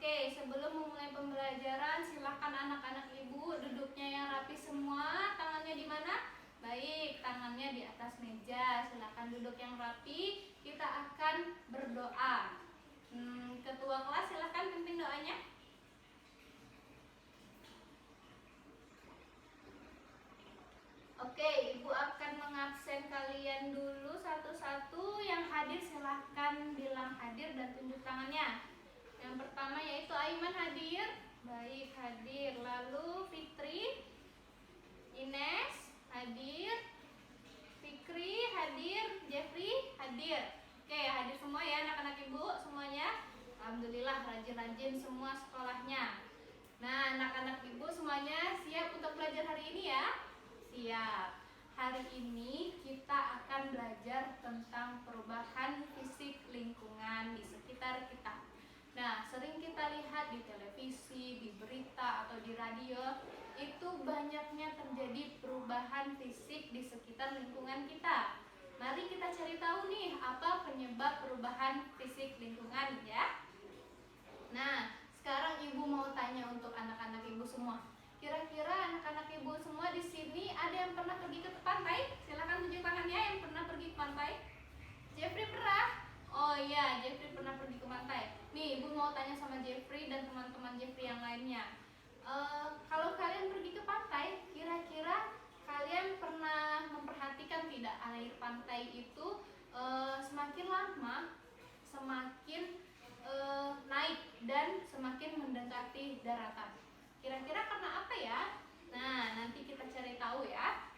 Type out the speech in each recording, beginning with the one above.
Oke, sebelum memulai pembelajaran, silakan anak-anak ibu duduknya yang rapi semua. Tangannya di mana? Baik, tangannya di atas meja. Silakan duduk yang rapi. Kita akan berdoa. Ketua kelas silakan pimpin doanya. Oke, ibu akan mengabsen kalian dulu satu-satu. Yang hadir silahkan bilang hadir dan tunjuk tangannya. Yang pertama yaitu Aiman hadir. Baik, hadir. Lalu Fitri, Ines hadir, Fikri hadir, Jeffrey hadir. Oke, hadir semua ya anak-anak ibu semuanya. Alhamdulillah rajin-rajin semua sekolahnya. Nah, anak-anak ibu semuanya siap untuk belajar hari ini ya? Siap. Hari ini kita akan belajar tentang perubahan fisik lingkungan di sekitar kita. Nah, sering kita lihat di televisi, di berita, atau di radio, itu banyaknya terjadi perubahan fisik di sekitar lingkungan kita. Mari kita cari tahu nih, apa penyebab perubahan fisik lingkungan ya. Nah, sekarang ibu mau tanya untuk anak-anak ibu semua. Kira-kira anak-anak ibu semua di sini ada yang pernah pergi ke pantai? Silakan tunjuk tangannya yang pernah pergi ke pantai. Jeffrey pernah? Oh iya, Jeffrey pernah pergi ke pantai. Nih, ibu mau tanya sama Jeffrey dan teman-teman Jeffrey yang lainnya. Kalau kalian pergi ke pantai, kira-kira kalian pernah memperhatikan tidak air pantai itu semakin lama semakin naik dan semakin mendekati daratan. Kira-kira karena apa ya? Nah, nanti kita cari tahu ya.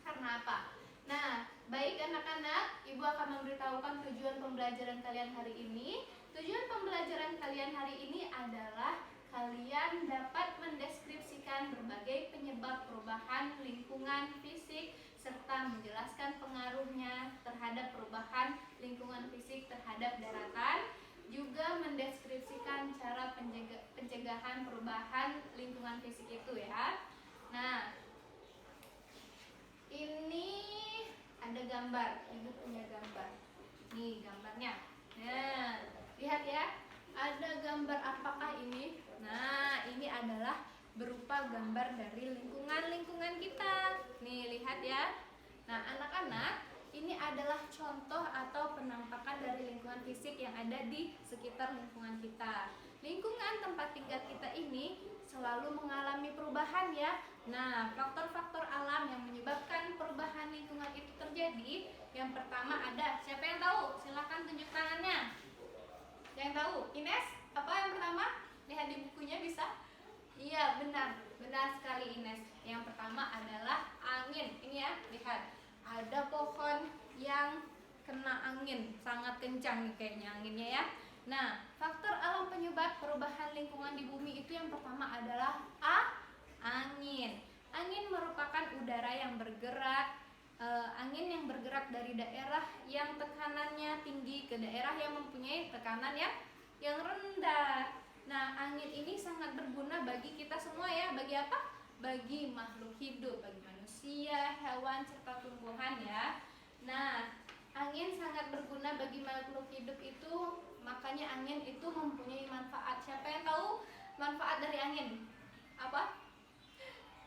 Karena apa? Nah, baik anak-anak, ibu akan memberitahukan tujuan pembelajaran kalian hari ini. Tujuan pembelajaran kalian hari ini adalah kalian dapat mendeskripsikan berbagai penyebab perubahan lingkungan fisik serta menjelaskan pengaruhnya terhadap perubahan lingkungan fisik terhadap daratan, juga mendeskripsikan cara pencegahan perubahan lingkungan fisik itu ya. Nah, ini ada gambar, ibu punya gambar. Nih gambarnya. Nah, lihat ya. Ada gambar apakah ini? Nah, ini adalah berupa gambar dari lingkungan kita. Nih, lihat ya. Nah, anak-anak, ini adalah contoh atau penampakan dari lingkungan fisik yang ada di sekitar lingkungan kita. Lingkungan tempat tinggal kita ini selalu mengalami perubahan ya. Nah, faktor-faktor alam yang menyebabkan perubahan lingkungan itu terjadi, yang pertama ada, siapa yang tahu? Silahkan tunjuk tangannya. Yang tahu? Ines, apa yang pertama? Lihat di bukunya bisa? Iya, benar sekali Ines. Yang pertama adalah angin. Ini ya, lihat. Ada pohon yang kena angin, sangat kencang nih kayaknya anginnya ya. Nah, faktor alam penyebab perubahan lingkungan di bumi itu yang pertama adalah angin. Angin merupakan udara yang bergerak, angin yang bergerak dari daerah yang tekanannya tinggi ke daerah yang mempunyai tekanan yang rendah. Nah, angin ini sangat berguna bagi kita semua ya. Bagi apa? Bagi makhluk hidup, bagi manusia, hewan, serta tumbuhan ya. Nah, angin sangat berguna bagi makhluk hidup itu, makanya angin itu mempunyai manfaat. Siapa yang tahu manfaat dari angin? Apa?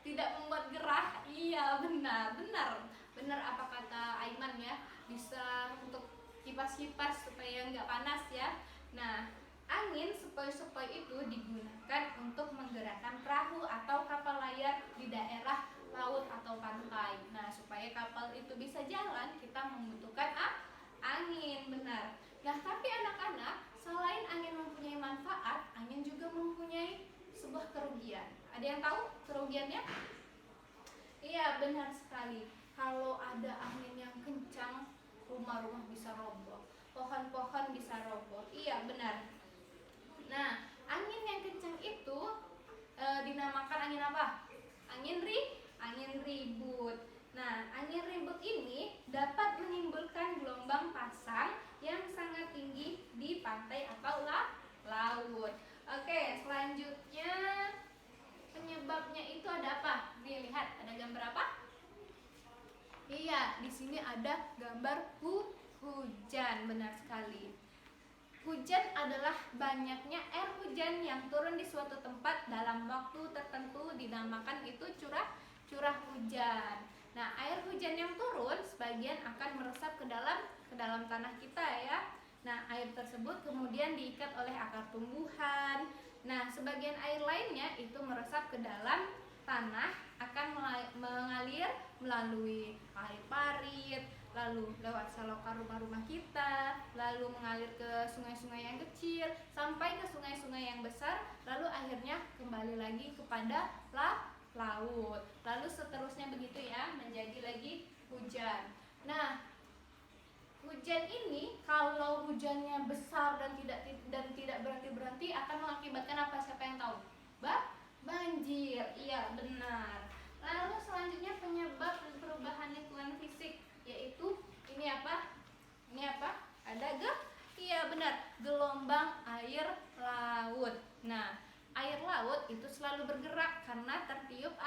Tidak membuat gerah. Iya, benar apa kata Aiman ya, bisa untuk kipas-kipas supaya nggak panas ya. Nah, angin sepoi-sepoi itu digunakan untuk menggerakkan perahu atau kapal layar di daerah laut atau pantai. Nah, supaya kapal itu bisa jalan, kita membutuhkan angin, benar. Nah, tapi anak-anak, selain angin mempunyai manfaat, angin juga mempunyai sebuah kerugian. Ada yang tahu kerugiannya? Iya, benar sekali. Kalau ada angin yang kencang, rumah-rumah bisa roboh, pohon-pohon bisa roboh. Iya, benar. Nah, angin yang kencang itu dinamakan angin apa? Angin ribut. Nah, angin ribut ini dapat menimbulkan gelombang pasang yang sangat tinggi di pantai atau laut. Oke, selanjutnya penyebabnya itu ada apa? Nih, lihat, ada gambar apa? Iya, di sini ada gambar hujan, benar sekali. Hujan adalah banyaknya air hujan yang turun di suatu tempat dalam waktu tertentu, dinamakan itu curah hujan. Nah, air hujan yang turun sebagian akan meresap ke dalam tanah kita ya. Nah, air tersebut kemudian diikat oleh akar tumbuhan. Nah, sebagian air lainnya itu meresap ke dalam tanah, akan mengalir melalui parit-parit, lalu lewat selokan rumah-rumah kita, lalu mengalir ke sungai-sungai yang kecil, sampai ke sungai-sungai yang besar, lalu akhirnya kembali lagi kepada laut. Lalu seterusnya begitu ya, menjadi lagi hujan. Nah, hujan ini kalau hujannya besar dan tidak berhenti-berhenti akan mengakibatkan apa? Siapa yang tahu? Banjir. Iya, benar. Lalu selanjutnya penyebab perubahan lingkungan fisik, yaitu ini apa? Ada iya benar, gelombang air laut. Nah, air laut itu selalu bergerak karena tertiup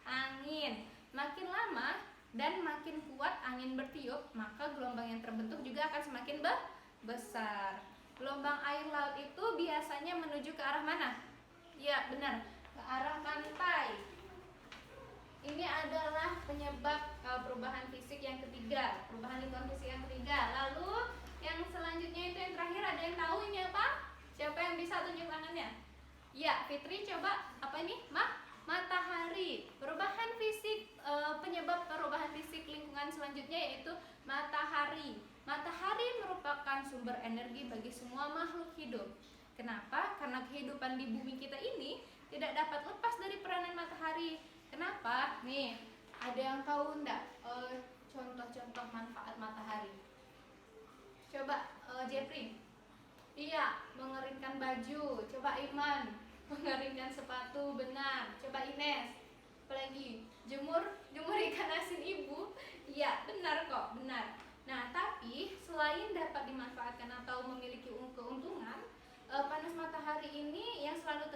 angin. Makin lama dan makin kuat angin bertiup, maka gelombang yang terbentuk juga akan semakin besar. Gelombang air laut itu biasanya menuju ke arah mana? Ya, benar, ke arah pantai. Ini adalah penyebab perubahan fisik yang ketiga, perubahan lingkungan fisik yang ketiga. Lalu yang selanjutnya itu yang terakhir, ada yang tahu ini apa? Siapa yang bisa tunjuk tangannya? Ya, Fitri, coba apa ini? Matahari. Perubahan fisik, penyebab perubahan fisik lingkungan selanjutnya yaitu matahari. Matahari merupakan sumber energi bagi semua makhluk hidup. Kenapa? Karena kehidupan di bumi kita ini tidak dapat lepas dari peranan matahari. Kenapa? Nih, ada yang tahu enggak contoh-contoh manfaat matahari? Coba Jeffrey. Iya, mengeringkan baju. Coba Iman, mengeringkan sepatu, benar. Coba Ines, apalagi jemur ikan asin ibu. Iya, benar kok, benar. Nah, tapi selain dapat dimanfaatkan atau memiliki keuntungan, panas matahari ini yang selalu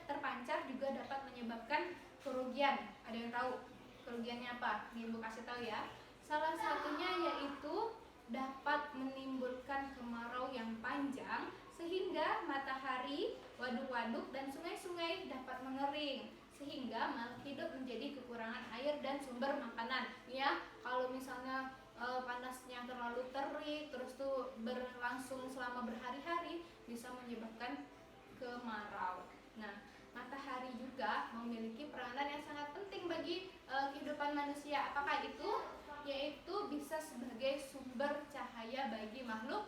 terpancar juga dapat menyebabkan kerugian. Ada yang tahu kerugiannya apa? Nih, Ibu kasih tahu ya. Salah satunya yaitu dapat menimbulkan kemarau yang panjang sehingga matahari, waduk-waduk dan sungai-sungai dapat mengering, sehingga makhluk hidup menjadi kekurangan air dan sumber makanan. Ya, kalau misalnya panasnya terlalu terik terus tuh berlangsung selama berhari-hari bisa menyebabkan kemarau. Nah, matahari juga memiliki peranan yang sangat penting bagi kehidupan manusia. Apakah itu? Yaitu bisa sebagai sumber cahaya bagi makhluk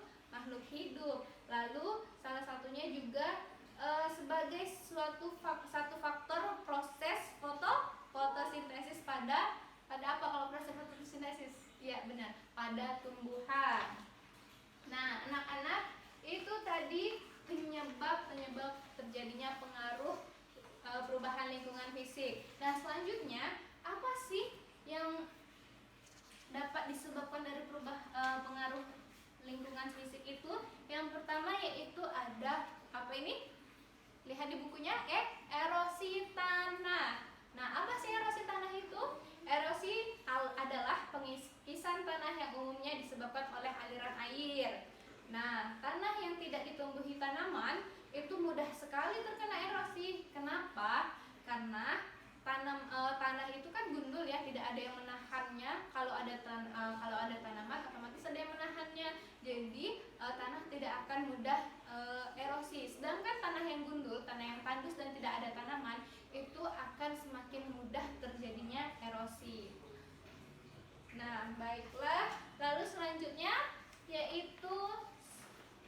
hidup. Lalu salah satunya juga sebagai satu faktor proses fotosintesis pada apa kalau proses fotosintesis? Ya benar, pada tumbuhan. Nah, anak-anak, itu tadi penyebab terjadinya pengaruh perubahan lingkungan fisik. Nah, selanjutnya apa sih yang dapat disebabkan dari pengaruh lingkungan fisik itu? Yang pertama yaitu ada apa ini? Lihat di bukunya, erosi tanah. Nah, apa sih erosi tanah itu? Erosi adalah pengikisan tanah yang umumnya disebabkan oleh aliran air. Nah, tanah yang tidak ditumbuhi tanaman itu mudah sekali terkena erosi. Kenapa? Karena tanah itu kan gundul ya, tidak ada yang menahannya. Kalau ada tanaman otomatis ada yang menahannya. Jadi tanah tidak akan mudah erosi. Sedangkan tanah yang gundul, tanah yang tandus dan tidak ada tanaman itu akan semakin mudah terjadinya erosi. Nah, baiklah. Lalu selanjutnya yaitu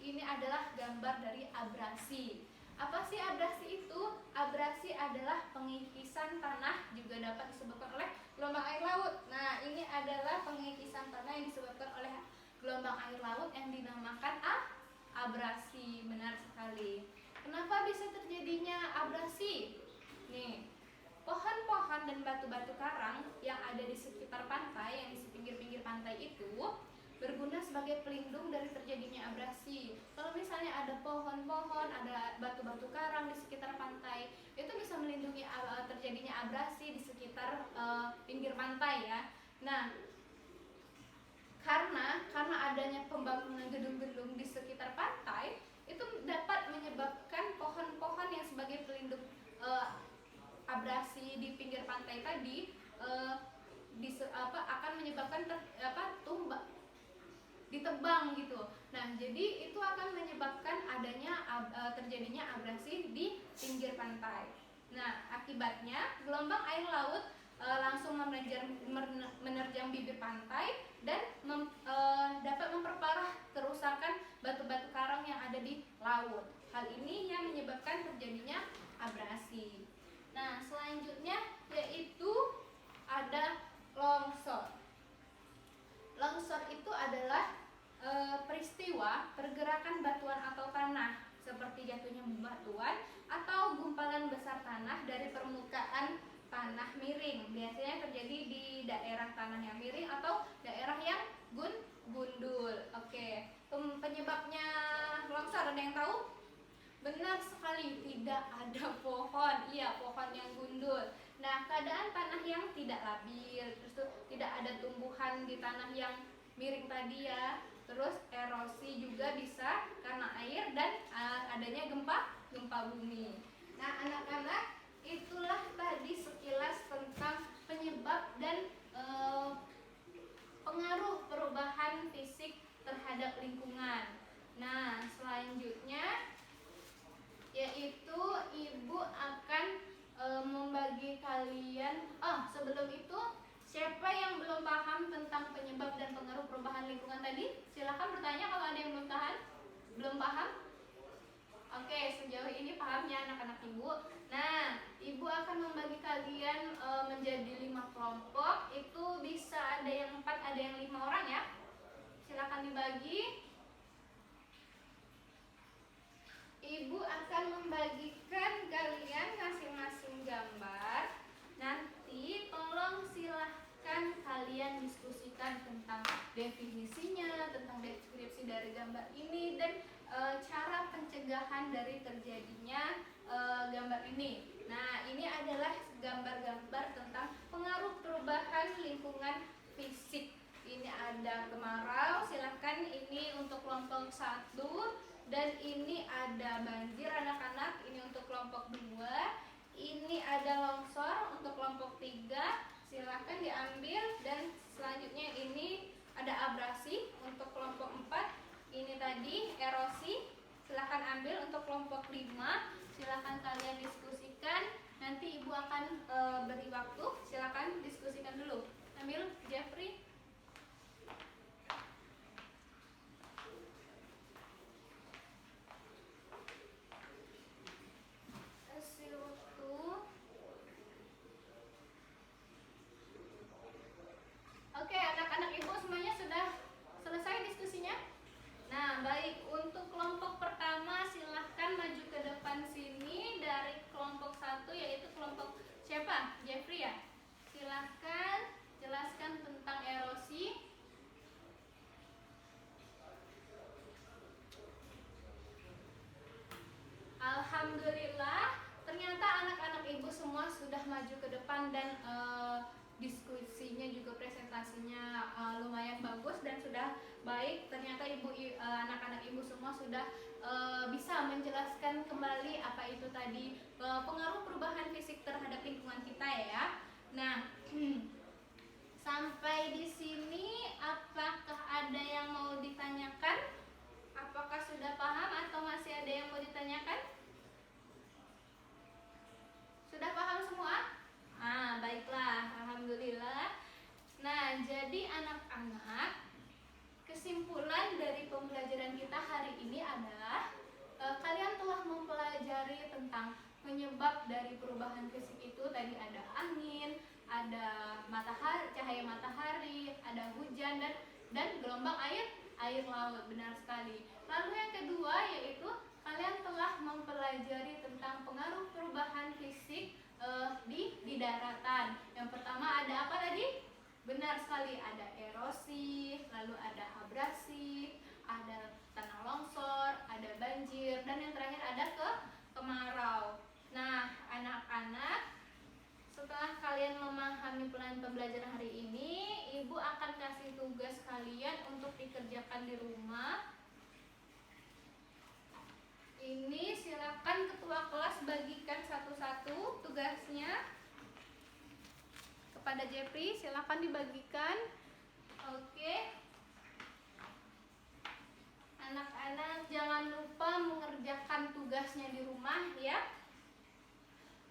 ini adalah gambar dari abrasi. Apa sih abrasi itu? Abrasi adalah pengikisan tanah, juga dapat disebabkan oleh gelombang air laut. Nah, ini adalah pengikisan tanah yang disebabkan oleh gelombang air laut yang dinamakan abrasi. Benar sekali. Kenapa bisa terjadinya abrasi? Nih, pohon-pohon dan batu-batu karang yang ada di sekitar pantai, yang di pinggir-pinggir pantai itu berguna sebagai pelindung dari terjadinya abrasi. Kalau misalnya ada pohon-pohon, ada batu-batu karang di sekitar pantai, itu bisa melindungi terjadinya abrasi di sekitar pinggir pantai ya. Nah, karena adanya pembangunan gedung-gedung di sekitar pantai, itu dapat menyebabkan pohon-pohon yang sebagai pelindung abrasi di pinggir pantai tadi akan menyebabkan tumbang, ditebang gitu. Nah, jadi itu akan menyebabkan terjadinya abrasi di pinggir pantai. Nah, akibatnya gelombang air laut langsung menerjang bibir pantai dan dapat memperparah kerusakan batu-batu karang yang ada di laut. Hal ini yang menyebabkan terjadinya abrasi. Nah, selanjutnya yaitu ada longsor. Longsor itu adalah peristiwa pergerakan batuan atau tanah seperti jatuhnya batuan atau gumpalan besar tanah dari permukaan tanah miring. Biasanya terjadi di daerah tanah yang miring atau daerah yang gundul. Oke, penyebabnya longsor ada yang tahu? Benar sekali, tidak ada pohon. Iya, pohon yang gundul. Nah, keadaan tanah yang tidak labil, terus tuh tidak ada tumbuhan di tanah yang miring tadi ya. Terus erosi juga bisa karena air dan adanya gempa bumi. Nah, anak-anak, itulah tadi sekilas tentang penyebab dan pengaruh perubahan fisik terhadap lingkungan. Nah, selanjutnya yaitu ibu akan membagi kalian. Sebelum itu, siapa yang belum paham tentang penyebab dan pengaruh perubahan lingkungan tadi? Silahkan bertanya kalau ada yang belum paham. Oke, sejauh ini paham ya anak-anak ibu. Nah, ibu akan membagi kalian menjadi 5 kelompok. Itu bisa ada yang 4, ada yang 5 orang ya. Silahkan dibagi. Ibu akan membagikan kalian masing-masing gambar. Nanti tolong silahkan kalian diskusikan tentang definisinya, tentang deskripsi dari gambar ini, dan cara pencegahan dari terjadinya gambar ini. Nah, ini adalah gambar-gambar tentang pengaruh perubahan lingkungan fisik. Ini ada kemarau, silahkan ini untuk kelompok 1. Dan ini ada banjir anak-anak, ini untuk kelompok 2. Ini ada longsor untuk kelompok 3, silahkan diambil. Dan selanjutnya ini ada abrasi untuk kelompok 4. Ini tadi erosi, silahkan ambil untuk kelompok 5. Silahkan kalian diskusikan. Nanti ibu akan beri waktu, silahkan diskusikan dulu. Ambil Jeffrey. Oke, anak-anak ibu semuanya sudah selesai diskusinya? Nah, baik, untuk kelompok pertama silahkan maju ke depan sini dari kelompok 1, yaitu kelompok siapa? Jeffrey ya? Silahkan jelaskan tentang erosi. Alhamdulillah, ternyata anak-anak ibu semua sudah maju ke depan dan diskusinya juga presentasinya lumayan bagus dan sudah baik. Ternyata anak-anak ibu semua sudah bisa menjelaskan kembali apa itu tadi pengaruh perubahan fisik terhadap lingkungan kita ya. Nah, sampai di sini apakah ada yang mau ditanyakan? Apakah sudah paham atau masih ada yang mau ditanyakan? Sudah paham semua? Baiklah, alhamdulillah. Nah, jadi anak-anak, kesimpulan dari pembelajaran kita hari ini adalah kalian telah mempelajari tentang penyebab dari perubahan fisik itu. Tadi ada angin, ada cahaya matahari, ada hujan dan gelombang air laut. Benar sekali. Lalu yang kedua yaitu kalian telah mempelajari tentang pengaruh perubahan fisik di daratan. Yang pertama ada apa tadi? Benar sekali, ada erosi, lalu ada abrasi, ada tanah longsor, ada banjir, dan yang terakhir ada kemarau. Nah, anak-anak, setelah kalian memahami pembelajaran hari ini, ibu akan kasih tugas kalian untuk dikerjakan di rumah. kelas bagikan satu-satu tugasnya kepada Jepri, silakan dibagikan. Oke. Anak-anak jangan lupa mengerjakan tugasnya di rumah ya.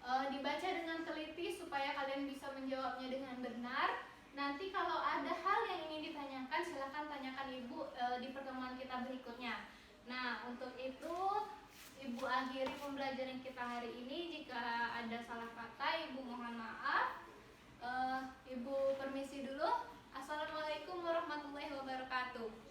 Dibaca dengan teliti supaya kalian bisa menjawabnya dengan benar. Nanti kalau ada hal yang ingin ditanyakan, silakan tanyakan Ibu di pertemuan kita berikutnya. Nah, untuk itu Ibu akhiri pembelajaran kita hari ini. Jika ada salah kata, Ibu mohon maaf. Ibu permisi dulu. Assalamualaikum warahmatullahi wabarakatuh.